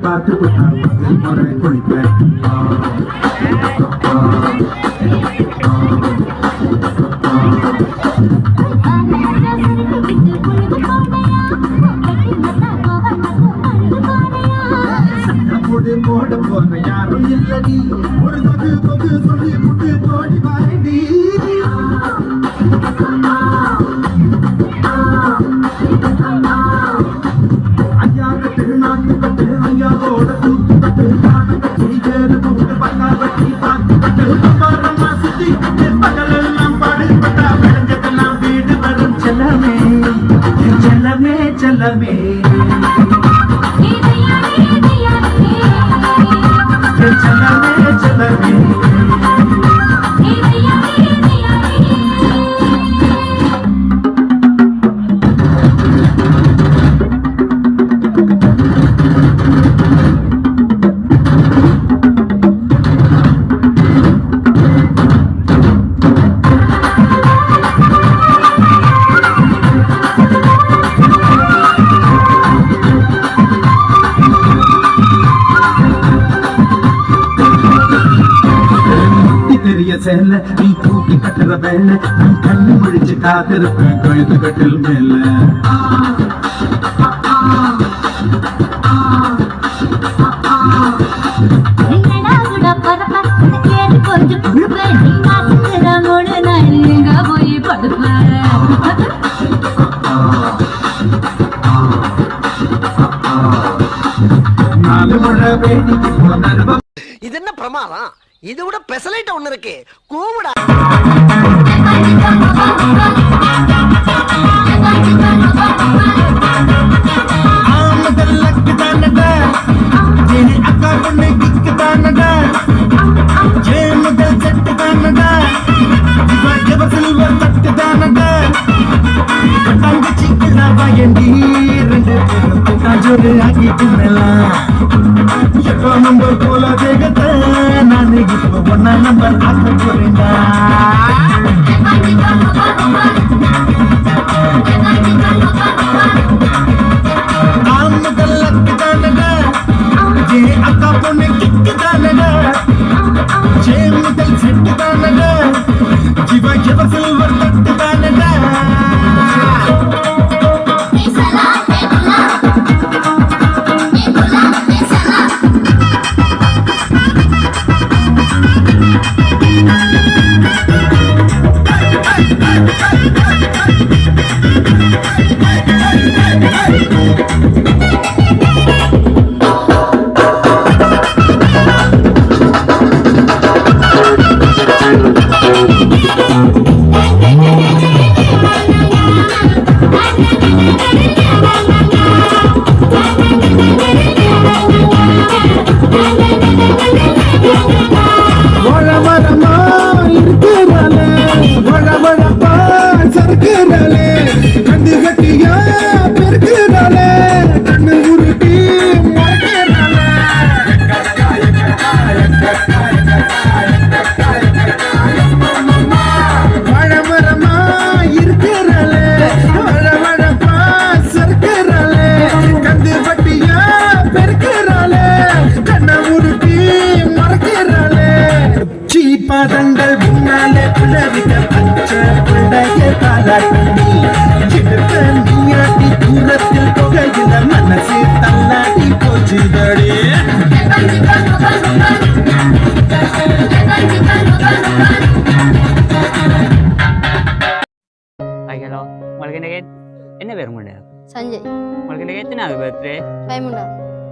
பார்த்து குடிப்பேன் போட போன யாரும் இல்லடி ஒரு தொகு சொல்லி முட்டு தோடி வாடி ஐயாக திருநாட்டு கட்டு ஐயாவோட தூத்து கட்டு கட்டி சேரு தூக்கு பண்ணா வட்டி பார்த்து கட்டு மரமா சுத்தி பகலெல்லாம் பாடுபட்டா விளைஞ்சதெல்லாம் வீடு வரும் செல்லமே செல்லமே செல்லமே சேல நீ தூக்கி கட்டுற வேல நீ கண்ணு முடிச்சு காத்திருப்பேன் கழுத்து கட்டில் மேல இது என்ன பிரமாதம்? இது விட பெசலைட் ஒண்ணு இருக்கு. கூவுடா. ஆமதல்லக்கு தானடா ஜெனி அக்கா பொண்ணு கிக்கு தானடா ஜே முதல் செட்டு தானடா ஜிவ சில்வர் தட்டு தானடா பட்டாங்க சிக்கலா வாயண்டி ரெண்டு பேரும் காஜோரு ஆக்கி தின்னலாம் எப்போ நம்பர் போல வேகத்தை நான் இப்போ ஒன்னா நம்பர் ஆக்க போறேன்டா ஆமதல்லக்கு தானடா ஜே அக்கா பொண்ணு கிக்கு தானடா ஜே முதல் செட்டு தானடா ஜிவ சில்வர் தட்டு தானடா தாலாட்டி கிழக்க நீயாட்டி தூரத்தில் புகையில மனசு தள்ளாட்டி போச்சுதடி ஹலோ உங்களுக்கு என்ன பேர் உங்கள்ட்ட சஞ்சய் உங்களுக்கு எத்தனாவது பர்த்டே டைமண்டா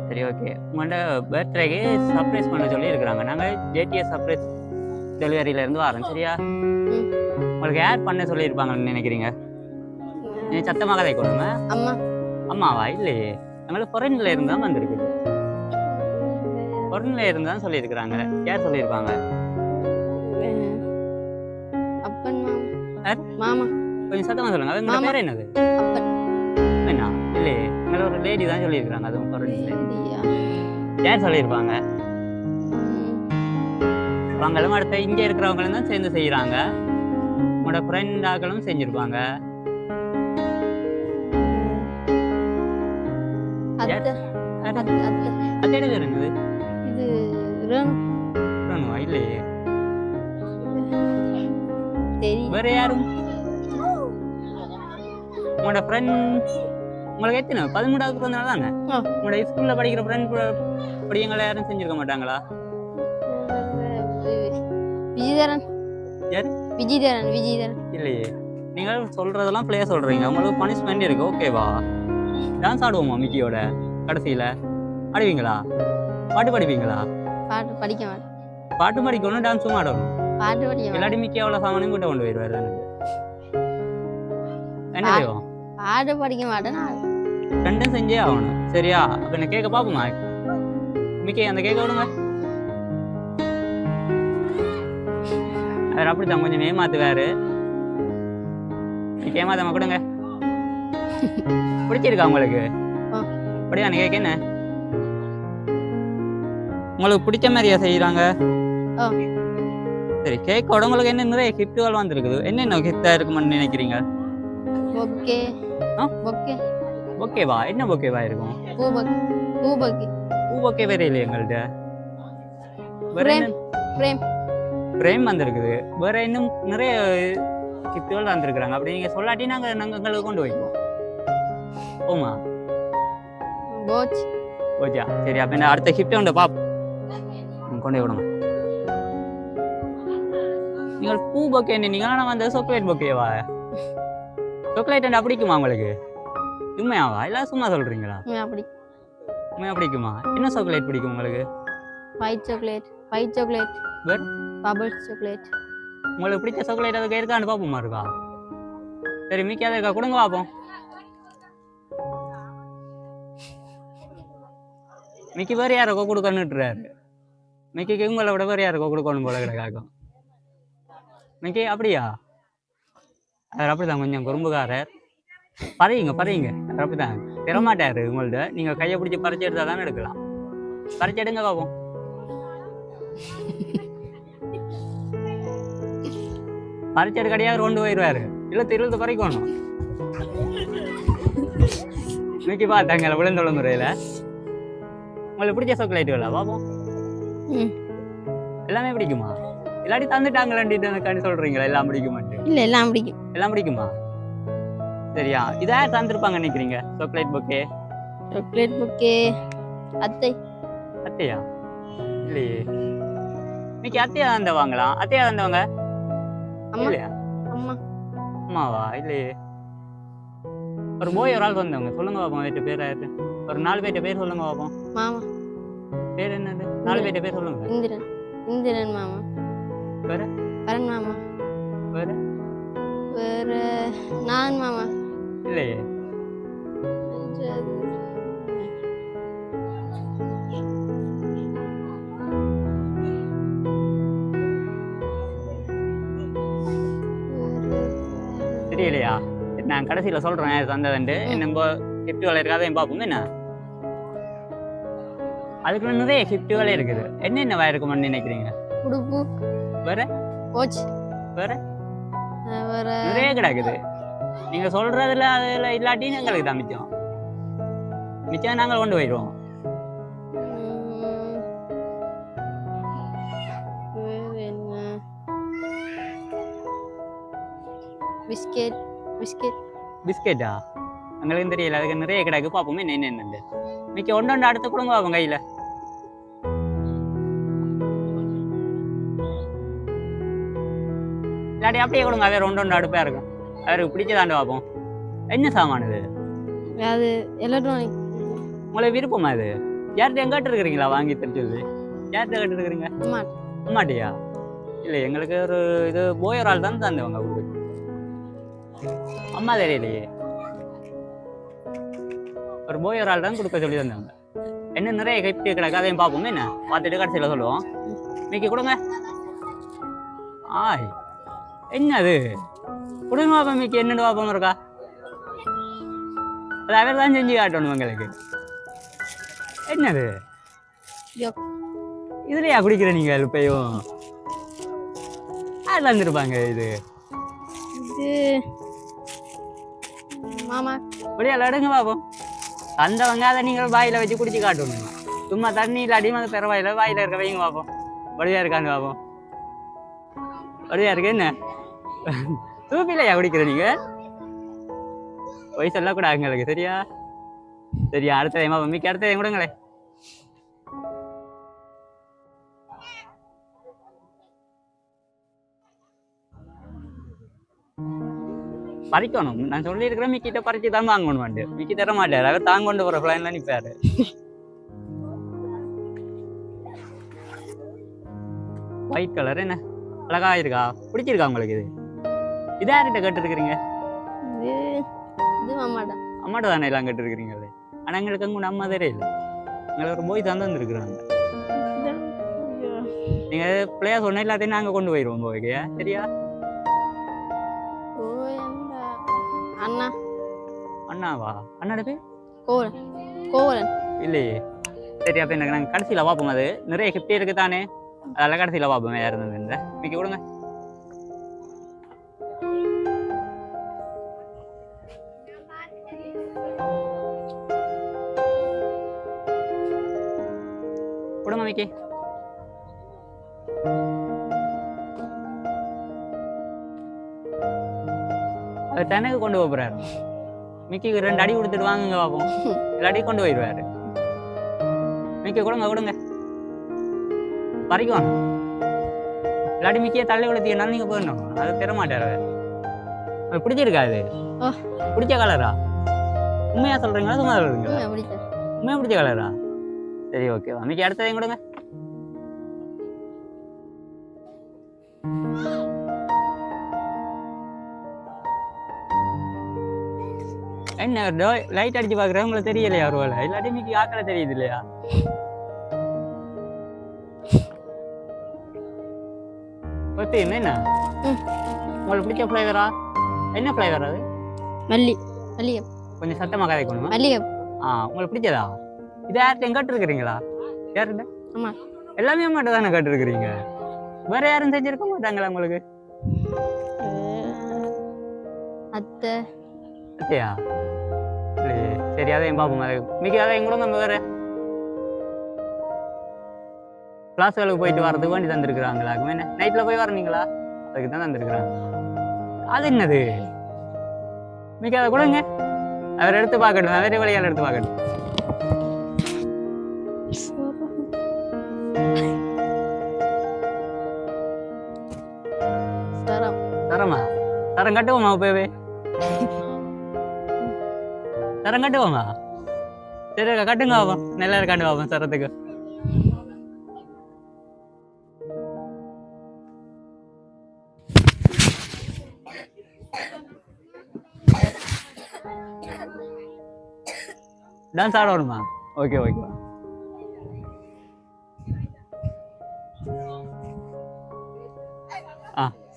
சரி ஓகே உங்கள்ட்ட பர்த்டேக்கு சர்ப்ரைஸ் பண்ண சொல்லி இருக்கிறாங்க நாங்கள் ஜேடிஎஸ் சர்ப்ரைஸ் டெலிவரியிலேருந்து வரோம் சரியா உங்களுக்கு யார் பண்ண சொல்லியிருப்பாங்கன்னு நினைக்கிறீங்க நீ சத்தமாக கதை கொடுங்க அம்மா அம்மாவா இல்லையே எங்களுக்கு ஃபாரின்ல இருந்து தான் வந்திருக்குது ஃபாரின்ல இருந்து தான் சொல்லியிருக்கிறாங்க யார் சொல்லியிருப்பாங்க அப்பன் மாமா யார்? மாமா கொஞ்சம் சத்தமாக சொல்லுங்க அது மாமா. பேர் என்னது அப்பன் என்ன இல்லையே எங்களை ஒரு லேடி தான் சொல்லியிருக்கிறாங்க அதுவும் ஃபாரின்ல சரியா யார் சொல்லியிருப்பாங்க ம், அவங்களும் அடுத்த இங்கே இருக்கிறவங்களும் தான் சேர்ந்து செய்கிறாங்க உங்களோட ஃப்ரெண்டாக்களும் செஞ்சுருப்பாங்க அத்தை அத்தை அத்தை. அது என்ன இருந்தது இது ரேணு இல்லையே தெரியும் வேற யாரும் உங்களோட ஃப்ரெண்ட் உங்களுக்கு எத்தனை 13வது பிறந்தநாள் தானே ஆ. உங்களோட ஸ்கூல்ல படிக்கிற ஃப்ரெண்ட் படியங்களை யாரும் செஞ்சிருக்க மாட்டாங்களா விஜயதரன் யார்? விஜயதரன் இல்லையே நீங்கள் சொல்றதெல்லாம் பிளே சொல்றீங்க உங்களுக்கு பனிஷ்மெண்ட் இருக்கு ஓகேவா டான்ஸ் ஆடுவோமா மிக்கியோட கடைசியில ஆடுவீங்களா பாட்டு படிப்பீங்களா பாட்டு படிக்க மாட்டேன் பாட்டு படிக்கணும் டான்ஸும் ஆடணும் பாட்டு படிக்க மாட்டேன் இல்லாட்டி மிக்கி அவ்வளோ சாமானையும் கூட்ட கொண்டு போயிடுவாரு எனக்கு என்ன செய்வோம் பாட்டு படிக்க மாட்டேன் நான் ரெண்டும் செஞ்சே ஆகணும் சரியா அப்ப என்ன கேட்க பாப்போமா மிக்கி அந்த கேட்க விடுங்க அவர் அப்படித்தான் கொஞ்சம் ஏமாத்துவாரு மிக்கி ஏமாத்தாம கொடுங்க பிடிச்சிருக்கா உங்களுக்கு ஆ. அப்படியா நீ கேட்க என்ன உங்களுக்கு பிடிச்ச மாதிரியா செய்யறாங்க ஆ. சரி கேக்கோட உங்களுக்கு என்ன நிறைய கிஃப்ட்டுகள் வந்திருக்குது என்னென்ன கிஃப்டா இருக்குமென்னு நினைக்கிறீங்க பொக்கே ஆ? பொக்கே ஓகேவா என்ன ஓகேவா இருக்கும் பூபக்கி பூ ஓகே வேற இல்லையா எங்கள்கிட்ட வேற Frame. என்ன பிரேம் பிரேம் வந்திருக்குது வேற இன்னும் நிறைய கிஃப்ட்டுகள் வந்திருக்கிறாங்க அப்படி நீங்க சொல்லாட்டி நாங்க எங்களுக்கு கொண்டு வைப்போம் போமா போச் ஓகே சரி அப்ப இந்த அடுத்த கிஃப்ட் கொண்டு பாப்போம் கொண்டு போய் விடுங்க நீங்கள் பூ பொக்கே நீங்க நான் வந்தது சாக்லேட் பொக்கேவா சாக்லேட் என்ன பிடிக்குமா உங்களுக்கு உண்மையாவா இல்ல சும்மா சொல்றீங்களா அப்படி உண்மையா பிடிக்குமா என்ன சாக்லேட் பிடிக்கும் உங்களுக்கு ஒயிட் சாக்லேட் வேற பபிள்ஸ் சாக்லேட் உங்களுக்கு பிடிச்ச சாக்லேட் அதுக்கு இருக்கான்னு பார்ப்போமா இருக்கா சரி மிக்கி அதை இருக்கா கொடுங்க பார்ப்போம் மிக்கி வேறு யாருக்கோ கொடுக்கணுன்றாரு மிக்கிக்கு உங்களை விட வேறு யாருக்கோ கொடுக்கணும் போல கிடக்காக்கும் மிக்கி அப்படியா அவர் அப்படிதான் கொஞ்சம் குறும்புக்காரர் பறையுங்க அவர் அப்படிதான் திறமாட்டாரு உங்கள்ட்ட நீங்க கையை பிடிச்சி பறிச்சு எடுத்தா தானே எடுக்கலாம் பறிச்சு எடுங்க பார்ப்போம் பறிச்சு எடுக்கடியாக கொண்டு போயிடுவாரு இழுத்து பறிக்கணும் மிக்கி பார்த்தாங்க விழுந்தோள முறையில உங்களுக்கு பிடிச்ச சாக்லேட்டுகளா பார்ப்போம் ம். எல்லாமே பிடிக்குமா இல்லாட்டி தந்துட்டாங்களான்னு சொல்றீங்களா எல்லாம் பிடிக்குமாட்டு இல்ல எல்லாம் பிடிக்கும் எல்லாம் பிடிக்குமா சரியா இதா தந்துருப்பாங்க நினைக்கிறீங்க சாக்லேட் பொக்கே சாக்லேட் பொக்கே அத்தை அத்தையா இல்லையே இன்னைக்கு அத்தையா தந்தவாங்களாம் அத்தையா தந்தவங்க அம்மா இல்லையா அம்மா அம்மாவா இல்லையே ஒரு போய் ஒரு ஆள் வந்தவங்க சொல்லுங்க பாப்போம் வீட்டு பேர் ஆயிட்டு ஒரு 4 பேர்ட்ட பேர் சொல்லுங்க பாப்போம் மாமா பேர் என்னது 4 பேர்ட்ட பேர் சொல்லுங்க இந்திரன் மாமா வேற கரண் மாமா வேற வேற நான் மாமா இல்லையே தெரியலையா நான் கடைசியில சொல்றேன் தந்ததுண்டு நம்ம கிஃப்ட்டுகள் இருக்காதையும் பார்ப்போம் என்ன அதுக்குள்ள நிறைய கிஃப்ட்டுகளே இருக்குது என்னென்ன இருக்கும்னு நினைக்கிறீங்க உடுப்பு வேற போச் வேற வேற நிறைய கிடக்குது நீங்க சொல்றதுல அதுல இல்லாட்டி எங்களுக்கு தான் மிச்சம் நாங்கள் கொண்டு போயிடுவோம் வேற என்ன பிஸ்கெட் பிஸ்கெட் பிஸ்கெட்டா எங்களுக்கு தெரியல, அதுக்கு நிறைய கிடக்கு, பார்ப்போமே என்னென்னு. மிக்க ஒன்று அடுத்து கொடுங்க பார்ப்போம் கையில். இல்லாட்டி அப்படியே கொடுங்க, வேறு ஒன்று அடுப்பாக இருக்கும். அவருக்கு பிடிச்சதாண்டு பார்ப்போம். என்ன சாமான் இது? அது எலக்ட்ரானிக். உங்களுக்கு விருப்பமா இது? யார்கிட்ட எங்கிட்ட இருக்கிறீங்களா வாங்கி தெரிஞ்சது? யார்கிட்ட கேட்டு இருக்கிறீங்க? அம்மாட்டியா? இல்லை, எங்களுக்கு ஒரு இது போய் ஒரு ஆள் தான் தந்தவங்க உங்களுக்கு. அம்மா தெரியலையே, ஒரு போய் ஒரு ஆள் தான் கொடுக்க சொல்லி தந்தவங்க. என்ன நிறைய கிஃப்ட் கிடக்கு, அதையும் பார்ப்போம். என்ன பார்த்துட்டு கடைசியில் சொல்லுவோம். மிக்கி கொடுங்க. ஆய், என்னது? கொடுங்க பாப்பா மிக்கி, என்னென்னு பாப்போம் இருக்கா? அது அவர் தான் செஞ்சு காட்டணும் உங்களுக்கு. என்னது இதுலையா குடிக்கிற நீங்க? இப்பயும் யார் தந்துருப்பாங்க இது? மாமா அப்படியே எடுங்க பாப்போம். தந்தவங்க அதை நீங்கள் வாயில வச்சு குடிச்சு காட்டணும். சும்மா தண்ணி இல்லாட்டியும் அது பெறவாயில வாயில இருக்க வைங்க பாப்போம். வடியா இருக்கான்னு பாப்போம். வடியா இருக்கு. என்ன சூப்பிலையா குடிக்கிற நீங்க? போய் சொல்லக்கூடாது எங்களுக்கு, சரியா? சரியா, அடுத்த டைமா மிக்க அடுத்த டைம் கொடுங்களே. பறிக்கணும், நான் சொல்லியிருக்கிறேன். மிக்கிட்ட பறிச்சு தான் வாங்கணும். வந்து மிக்கி தர மாட்டாரு, அவர் தாங்க கொண்டு போற பிளான்ல நிற்பாரு. ஒயிட் கலர் என்ன அழகா இருக்கா? பிடிச்சிருக்கா உங்களுக்கு? இது இது யார்கிட்ட கேட்டு இருக்கிறீங்க? அம்மாட்ட தானே எல்லாம் கேட்டு இருக்கிறீங்களே. ஆனா எங்களுக்கு அங்கே அம்மா தெரியல, எங்களுக்கு ஒரு போய் தான் வந்துருக்குறாங்க. நீங்க பிள்ளையா சொன்ன எல்லாத்தையும் நாங்க கொண்டு போயிடுவோம் போய்க்கு, சரியா? அண்ணா. அண்ணாவா? அண்ணாட பேர் கோவலன் இல்லையே. சரி, அப்ப எனக்கு நாங்கள் கடைசியில் பார்ப்போம். அது நிறைய கிஃப்ட் இருக்கு தானே, அதெல்லாம் கடைசியில் பார்ப்போம். யார் இருந்தது மிக்க கொடுங்க. கொடுங்க மிக்கி. அது தனக்கு கொண்டு போறாரு. மிக்கிக்கு 2 அடி கொடுத்துட்டு வாங்குங்க பார்ப்போம். இல்லாட்டி கொண்டு போயிடுவாரு. மிக்கி கொடுங்க கொடுங்க. பறிக்கும். இல்லாட்டி மிக்கியை தள்ளி விழுத்தினா நீங்க போயிடணும். அதை தர மாட்டாரு. அது பிடிச்சிருக்காது? பிடிச்ச கலரா? உண்மையா சொல்றீங்களா சும்மா சொல்றீங்களா? உண்மையா பிடிச்ச கலரா? சரி, ஓகேவா. மிக்கி அடுத்ததையும் கொடுங்க. என்ன லைட் அடிச்சு பாக்குறேன், உங்களுக்கு தெரியலையா? ஒரு வேலை இல்லாட்டி மிக்கி ஆக்கல தெரியுது இல்லையா? என்ன உங்களுக்கு பிடிச்ச ஃப்ளேவரா? என்ன ஃப்ளேவர் அது? மல்லிகை. கொஞ்சம் சத்தமா கதைக்கணுமா? மல்லிகை. உங்களுக்கு பிடிச்சதா? இது யார்கிட்ட கேட்டு இருக்கிறீங்களா? யாருண்ட? ஆமா, எல்லாமே அம்மாட்ட தானே கேட்டு இருக்கிறீங்க. வேற யாரும் செஞ்சிருக்க மாட்டாங்களா உங்களுக்கு? அத்தையா? சரி, அதையும் பார்ப்போம். மிக்கி அதையும் கூட நம்ம வேற கிளாஸ்களுக்கு போயிட்டு வரதுக்கு வேண்டி தந்துருக்குறாங்களா? என்ன நைட்ல போய் வரீங்களா? அதுக்கு தான் தந்துருக்குறாங்க. அது என்னது? மிக்கி அதை கொடுங்க, அவர் எடுத்து பார்க்கட்டும். அவரே வழியால் எடுத்து பார்க்கட்டும். தரமா? தரம் கட்டுவோமா? போய் தரம் கட்டுவோமா? சரி, கட்டுங்க பாப்போம். நல்லா இருக்காண்டு பாப்போம் சரத்துக்கு. டான்ஸ் ஆடணுமா? Okay okay.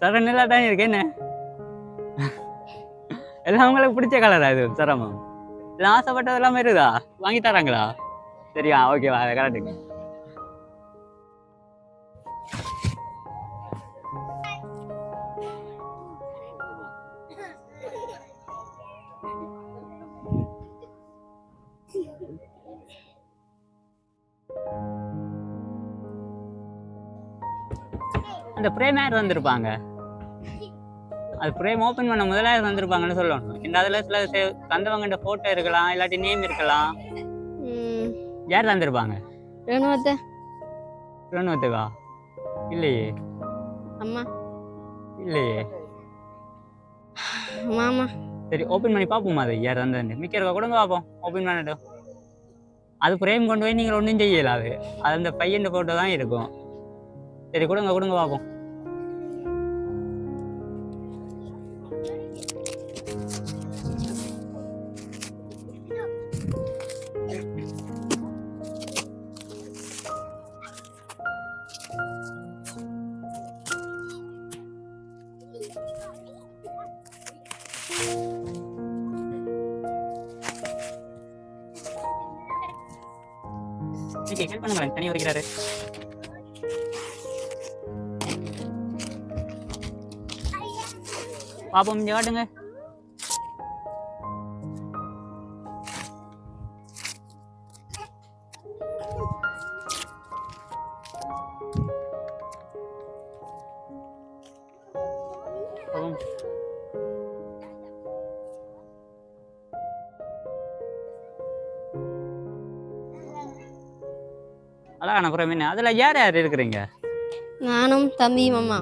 சர நல்லா தான் இருக்கு. என்ன எல்லாம் உங்களுக்கு பிடிச்ச கலரா இது? சரமம் எல்லாம் ஆசைப்பட்டது எல்லாமே இருக்குதா? வாங்கி தராங்களா? சரியா, ஓகேவா, அதை கரெக்டுங்க. அந்த பிரேமர் வந்திருப்பாங்க, அது ஃப்ரேம் ஓப்பன் பண்ண முதல்ல தந்திருப்பாங்கன்னு சொல்லணும். இந்த அதில் சில தந்தவங்கிட்ட ஃபோட்டோ இருக்கலாம், இல்லாட்டி நேம் இருக்கலாம். யார் தந்திருப்பாங்க? ரேணுவத்துக்கா? இல்லையே. அம்மா? இல்லையே. மாமா? சரி ஓப்பன் பண்ணி பார்ப்போம். அது யார் தந்தது மிக்க இருக்கா கொடுங்க பார்ப்போம். ஓப்பன் பண்ணிட்டோம். அது ஃப்ரேம் கொண்டு போய் நீங்கள் ஒன்றும் செய்யலாது. அது அந்த பையன் ஃபோட்டோ தான் இருக்கும். சரி கொடுங்க பார்ப்போம். ஹெல்ப் பண்ணுங்க, தனி வரைக்கிறாரு. பாப்போம், இங்க காட்டுங்க. அதான் அப்புறம் என்ன அதுல யார் யார் இருக்கிறீங்க? நானும் தம்பியும் அம்மா.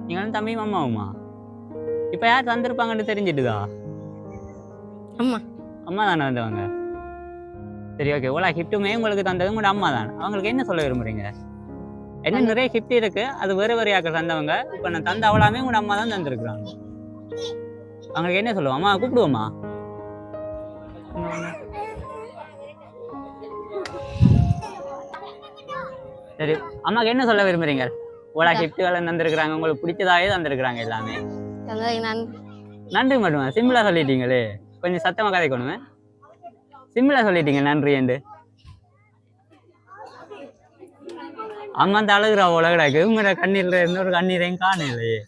நீங்களும் தம்பியும் அம்மாவுமா? இப்ப யார் தந்திருப்பாங்கன்னு தெரிஞ்சிட்டுதா? அம்மா. அம்மா தானே வந்தவங்க? சரி ஓகே. ஓலா கிஃப்ட்டுமே உங்களுக்கு தந்தது உங்களோட அம்மா தான். அவங்களுக்கு என்ன சொல்ல விரும்புறீங்க? என்ன நிறைய கிஃப்ட் இருக்கு, அது வேறு வேறையாக்க தந்தவங்க. இப்ப நான் தந்த அவளாமே உங்களோட அம்மா தான் தந்திருக்கிறாங்க. அவங்களுக்கு என்ன சொல்லுவோம்? அம்மா கூப்பிடுவோமா? சரி, அம்மாக்கு என்ன சொல்ல விரும்புறீங்க? ஓலா கிஃப்ட்டுகளை தந்திருக்கிறாங்க, உங்களுக்கு பிடிச்சதாவே தந்திருக்கிறாங்க எல்லாமே. நன்றி மட்டுமா? சிம்பிளா சொல்லிட்டீங்களே, கொஞ்சம் சத்தமா கதைக்கணுமே. சிம்பிளா சொல்லிட்டீங்க நன்றி என்று. அம்மா அந்த அழுகுறா உலகடாக்கு. உங்களோட கண்ணீர்ல இன்னொரு கண்ணீரையும் காணலையே.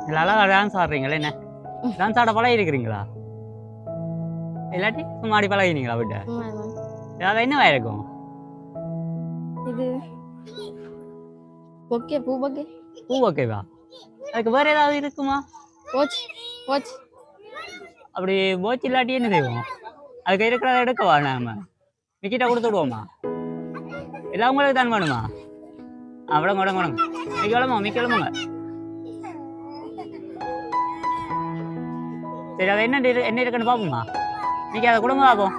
இல்லை அழகா டான்ஸ் ஆடுறீங்களே என்ன டான்ஸ் ஆட பழகி இருக்கிறீங்களா இல்லாட்டி சும்மா ஆடி பழகினீங்களா விட்ட அம்மா அம்மா. ஏதாவது என்னவா இருக்கும் இது ஓகே பூ ஓகே பூ ஓகேவா அதுக்கு வேற ஏதாவது இருக்குமா போச்சு போச்சு அப்படி போச்சு இல்லாட்டி என்ன செய்வோம் அதுக்கு இருக்கிறத எடுக்கவா நாம மிக்கிட்ட கொடுத்து விடுவோமா இல்லை உங்களுக்கு தான் வேணுமா விடங்க விடங்க விடங்க மிக்க விளம்புங்க மிக்க விளம்புங்க சரி அதை என்ன என்ன இருக்குன்னு பார்ப்போமா மிக்க அதை கொடுங்க பார்ப்போம்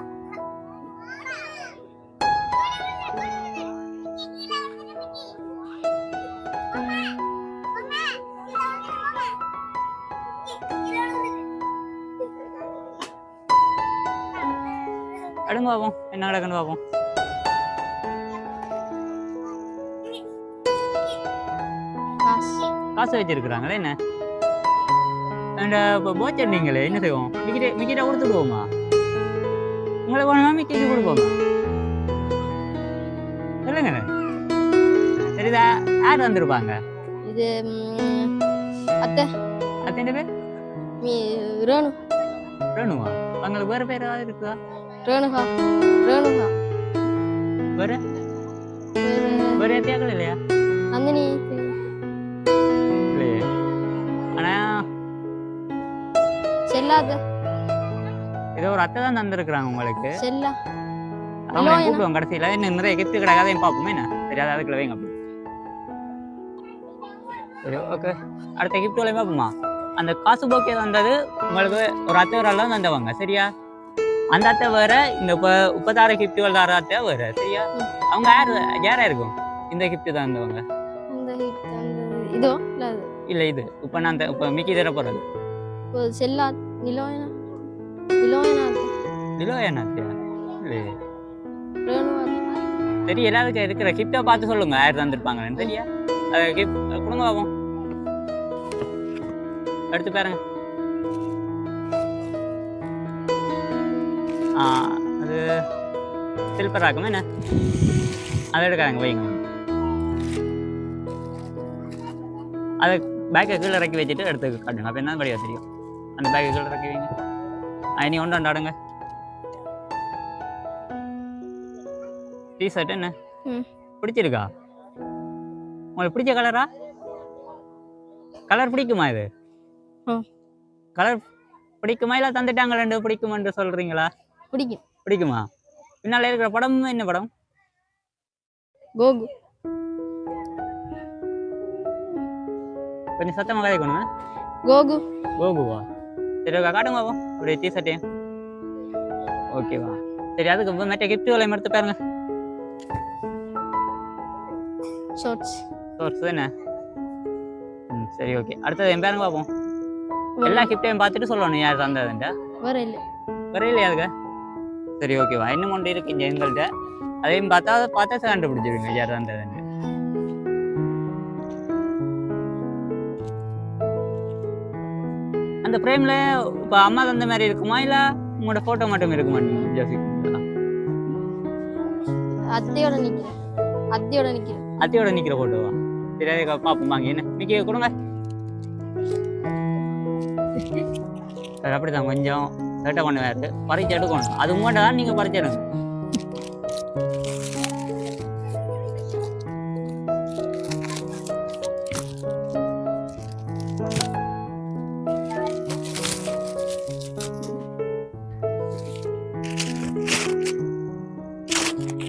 எடுங்க பார்ப்போம் என்ன கிடக்குன்னு பார்ப்போம் காசு காசு வச்சிருக்கிறாங்களே என்ன இப்போ போச்சீங்களே என்ன செய்வோம் மிக்கிட்ட கொடுத்து போவோமா உங்களுக்கு வேணுமா மிக்கிக்கு கொடுப்போமா சொல்லுங்க சரிதா யார் வந்திருப்பாங்க இது அத்தை அத்தனை பேர் மீ ரேணு வேணுமா உங்களுக்கு வேற பேர் ஏதாவது இருக்குதா ரேணுகா ரேணுகா வேற வேற ஏத்தியாக்கள் இல்லையா நந்தினி இல்லையே ஆனா செல்லாத ஏதோ ஒரு அத்தை தான் தந்திருக்கிறாங்க உங்களுக்கு செல்லா அவங்க கூப்பிடுவோம் கடைசியில இன்னும் நிறைய கிஃப்ட் கிடைக்காதையும் பார்ப்போமே என்ன தெரியாத அதுக்குள்ள வைங்க அப்படி சரி ஓகே அடுத்த கிஃப்ட் வரையும் பார்ப்போமா அந்த காசு போக்கே வந்தது உங்களுக்கு ஒரு அத்தை ஒரு ஆள் தந்தவங்க சரியா அந்த அத்தை வேற இந்த முப்பத்தாறு கிஃப்ட்டுகள் தர அத்தை வேற சரியா அவங்க யாரா இருக்கும் இந்த கிஃப்ட் தான் தந்தவங்க இந்த இதோ இல்ல அது இல்லை இது இப்போ நான் இப்போ மிக்கி தர போகிறது செல்லா நிலோயனா நிலோயனா நிலோ என்ன அத்தையா இல்லையே ரேணுவா சரி எல்லாருக்கும் இருக்கிற கிஃப்டை பார்த்து சொல்லுங்க யார் தந்துருப்பாங்கன்னு சரியா அது கிஃப்ட் கொடுங்க பார்ப்போம் எடுத்து பாருங்க அது சில்பர் ஆகும் என்ன அதை எடுக்காங்க வைங்க அதை பேக்கை கீழே இறக்கி வச்சுட்டு எடுத்து காட்டுங்க அப்போ என்ன படியா தெரியும் அந்த பேக்கை கீழே இறக்கி வைங்க நீ ஒன்று ஆடுங்க டிஷர்ட் என்ன பிடிச்சிருக்கா உங்களுக்கு பிடிச்ச கலரா கலர் பிடிக்குமா இது கலர் பிடிக்குமா இல்லை தந்துட்டாங்க ரெண்டு பிடிக்குமான்னு சொல்றீங்களா பிடிக்கும் பிடிக்குமா பின்னால இருக்கிற படம் என்ன படம் கோகு கொஞ்சம் சத்தமாக கதைக்கணும் கோகு கோகுவா சரி ஓகே காட்டுங்க பாப்போம் அப்படியே டிஷர்ட்டே ஓகேவா சரி அதுக்கு மற்ற கிஃப்ட் விலையம் எடுத்து பாருங்க ஷார்ட்ஸ் ஷார்ட்ஸ் என்ன சரி ஓகே அடுத்தது என் பேருங்க பார்ப்போம் எல்லா கிஃப்டையும் பார்த்துட்டு சொல்லணும் யார் தந்ததுன்ட்டு வர இல்லை வர இல்லையா அதுக்கு சரி ஓகேவா இன்னும் ஒன்று இருக்கு இங்கே எங்கள்கிட்ட அதையும் பார்த்தா கண்டுபிடிச்சிருங்க யார் தந்ததுன்ட்டு அந்த ஃப்ரேமில் இப்போ அம்மா தந்த மாதிரி இருக்குமா இல்லை உங்களோட ஃபோட்டோ மட்டும் இருக்குமா நீங்கள் யோசிக்கிறீங்களா அத்தையோட நிக்கிறேன் அத்தையோட நிற்கிற ஃபோட்டோவா சரி அதை பார்ப்போம் வாங்க என்ன நிற்க கொடுங்க சார் அப்படிதான் கொஞ்சம் சேட்டை பண்ணுவாரு பறிச்சு எடுக்கணும் அது உங்கள்கிட்ட தான் நீங்கள் பறிச்சு எடுங்க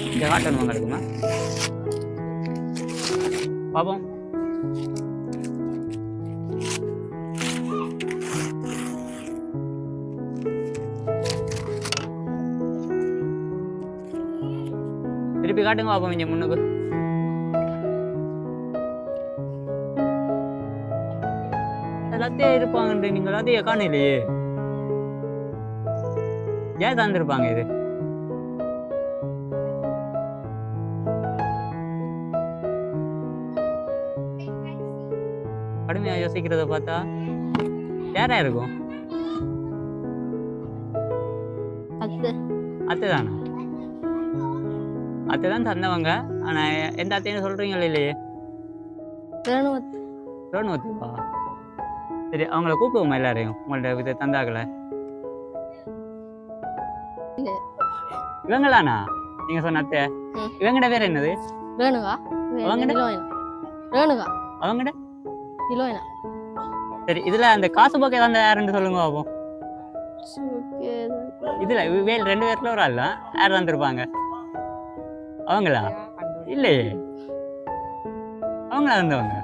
இந்த காட்டன் வாங்க இருக்குமா பாப்போம் திருப்பி காட்டுங்க பாப்போம் இங்க முன்னுக்கு எல்லாத்தையும் இருப்பாங்க நீங்க எல்லாத்தையும் காணலையே ஏன் தந்திருப்பாங்க இது கடுமையா யோசிக்கிறத பார்த்தா யாரா இருக்கும் அத்தை தானா அத்தை தான் தந்தவங்க ஆனா எந்த அத்தைன்னு சொல்றீங்களா இல்லையே ரேணுவத் ரேணுவத்துவா சரி அவங்கள கூப்பிடுவோமா எல்லாரையும் உங்கள்ட்ட இது தந்தாக்கல இல்ல. இவங்களாண்ணா நீங்க சொன்ன அத்தை ம். இவங்கட பேர் என்னது ரேணுகா அவங்கட? நிலோயனா ரேணுகா அவங்கட நிலோயனா சரி இதுல அந்த காசு போக்கு ஏதாவது யாருன்னு சொல்லுங்க பாப்போம் ஓகே இதுல வேல் 2 பேர்ல ஒரு ஆள் தான் யார் வந்திருப்பாங்க அவங்களா இல்லையே அவங்களா வந்தவங்க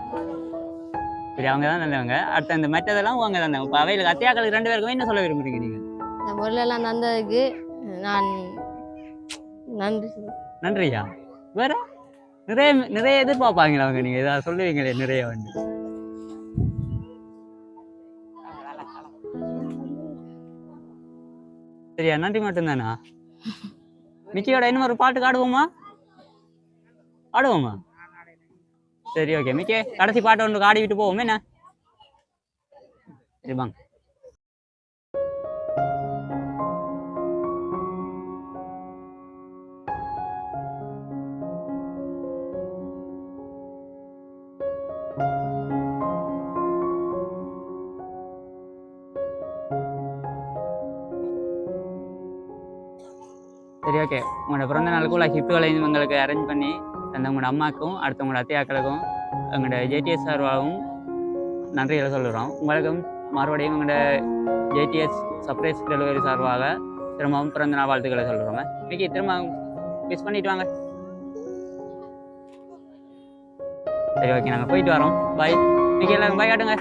சரி அவங்க தான் நல்லவங்க அடுத்த இந்த மற்றதெல்லாம் அவங்க தான் இப்போ அவைகளுக்கு அத்தியாக்களுக்கு 2 பேருக்குமே என்ன சொல்ல விரும்புறீங்க நீங்க இந்த பொருளெல்லாம் தந்ததுக்கு நான் நன்றி சொல்றேன். நன்றியா வேற நிறைய நிறைய எதிர்பார்ப்பாங்களா அவங்க நீங்க ஏதாவது சொல்லுவீங்களே நிறைய வந்து சரியா நன்றி மட்டும்தானா மிக்கியோட இன்னும் ஒரு பாட்டுக்கு ஆடுவோமா ஆடுவோமா சரி ஓகே மிக்கே கடைசி பாட்டு ஒன்று ஆடி விட்டு போவோம் என்ன சரி வாங்க சரி ஓகே உங்களோட பிறந்த நாளுக்குள்ள கிஃப்ட்டுகளை எங்களுக்கு அரேஞ்ச் பண்ணி அந்த உங்களோட அம்மாவுக்கும் அடுத்த உங்களோட அத்தையாக்களுக்கும் எங்களோட ஜேடிஎஸ் சார்பாகவும் நன்றிகளை சொல்லுறோம் உங்களுக்கும் மறுபடியும் உங்களோட ஜேடிஎஸ் சர்ப்ரைஸ் டெலிவரி சார்பாக திரும்பவும் பிறந்த நாள் வாழ்த்துக்களை சொல்லுறோங்க இன்னைக்கு திரும்ப மிஸ் பண்ணிட்டு வாங்க சரி ஓகே நாங்கள் போயிட்டு வரோம் பாய் இன்னைக்கு எல்லாரும் பாய் காட்டுங்க